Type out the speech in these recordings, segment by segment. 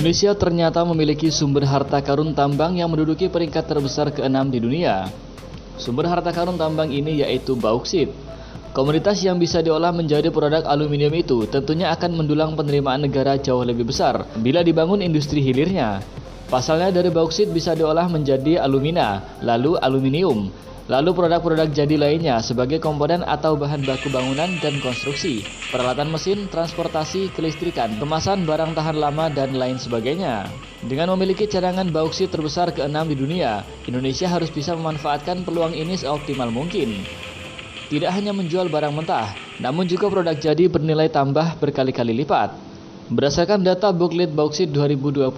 Indonesia ternyata memiliki sumber harta karun tambang yang menduduki peringkat terbesar ke-6 di dunia. Sumber harta karun tambang ini yaitu bauksit. Komoditas yang bisa diolah menjadi produk aluminium itu tentunya akan mendulang penerimaan negara jauh lebih besar bila dibangun industri hilirnya. Pasalnya dari bauksit bisa diolah menjadi alumina, lalu aluminium, lalu produk-produk jadi lainnya sebagai komponen atau bahan baku bangunan dan konstruksi, peralatan mesin, transportasi, kelistrikan, kemasan barang tahan lama, dan lain sebagainya. Dengan memiliki cadangan bauksit terbesar ke-6 di dunia, Indonesia harus bisa memanfaatkan peluang ini seoptimal mungkin. Tidak hanya menjual barang mentah, namun juga produk jadi bernilai tambah berkali-kali lipat. Berdasarkan data Buklit Bauksit 2020,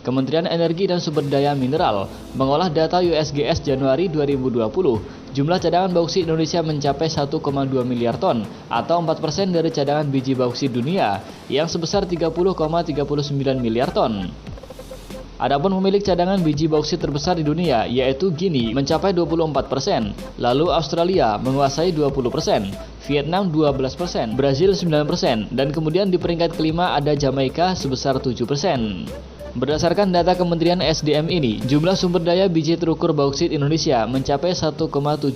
Kementerian Energi dan Sumber Daya Mineral mengolah data USGS Januari 2020, jumlah cadangan bauksit Indonesia mencapai 1,2 miliar ton atau 4% dari cadangan biji bauksit dunia yang sebesar 30,39 miliar ton. Adapun pemilik cadangan biji bauksit terbesar di dunia yaitu Guinea mencapai 24%, lalu Australia menguasai 20%, Vietnam 12%, Brazil 9%, dan kemudian di peringkat kelima ada Jamaika sebesar 7%. Berdasarkan data Kementerian SDM ini, jumlah sumber daya biji terukur bauksit Indonesia mencapai 1,7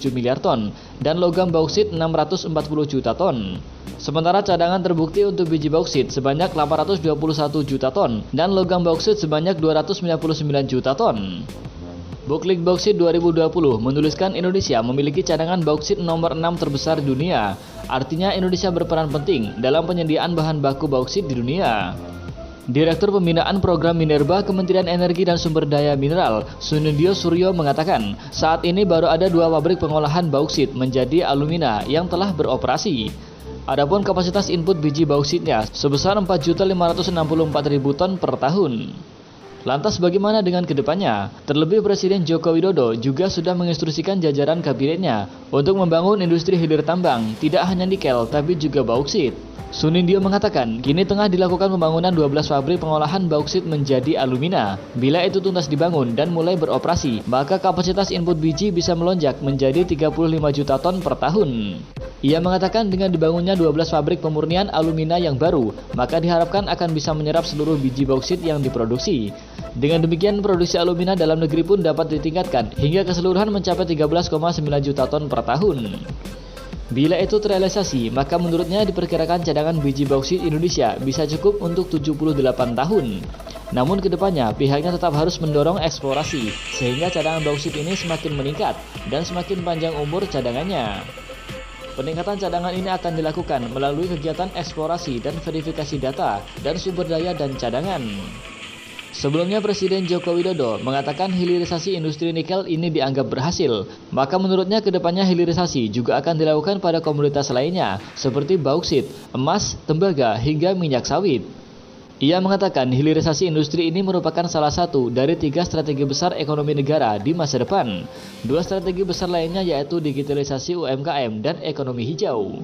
miliar ton dan logam bauksit 640 juta ton. Sementara cadangan terbukti untuk biji bauksit sebanyak 821 juta ton dan logam bauksit sebanyak 299 juta ton. Buklit Bauksit 2020 menuliskan Indonesia memiliki cadangan bauksit nomor 6 terbesar di dunia. Artinya Indonesia berperan penting dalam penyediaan bahan baku bauksit di dunia. Direktur Pembinaan Program Minerba Kementerian Energi dan Sumber Daya Mineral, Sunundio Suryo mengatakan, saat ini baru ada 2 pabrik pengolahan bauksit menjadi alumina yang telah beroperasi. Adapun kapasitas input biji bauksitnya sebesar 4.564.000 ton per tahun. Lantas bagaimana dengan kedepannya? Terlebih Presiden Joko Widodo juga sudah menginstruksikan jajaran kabinetnya untuk membangun industri hilir tambang, tidak hanya nikel tapi juga bauksit. Sunindio mengatakan, kini tengah dilakukan pembangunan 12 pabrik pengolahan bauksit menjadi alumina. Bila itu tuntas dibangun dan mulai beroperasi, maka kapasitas input biji bisa melonjak menjadi 35 juta ton per tahun. Ia mengatakan dengan dibangunnya 12 pabrik pemurnian alumina yang baru, maka diharapkan akan bisa menyerap seluruh biji bauksit yang diproduksi. Dengan demikian, produksi alumina dalam negeri pun dapat ditingkatkan hingga keseluruhan mencapai 13,9 juta ton per tahun. Bila itu terrealisasi, maka menurutnya diperkirakan cadangan biji bauksit Indonesia bisa cukup untuk 78 tahun. Namun kedepannya pihaknya tetap harus mendorong eksplorasi sehingga cadangan bauksit ini semakin meningkat dan semakin panjang umur cadangannya. Peningkatan cadangan ini akan dilakukan melalui kegiatan eksplorasi dan verifikasi data dan sumber daya dan cadangan. Sebelumnya Presiden Joko Widodo mengatakan hilirisasi industri nikel ini dianggap berhasil, maka menurutnya kedepannya hilirisasi juga akan dilakukan pada komoditas lainnya seperti bauksit, emas, tembaga, hingga minyak sawit. Ia mengatakan hilirisasi industri ini merupakan salah satu dari 3 strategi besar ekonomi negara di masa depan. 2 strategi besar lainnya yaitu digitalisasi UMKM dan ekonomi hijau.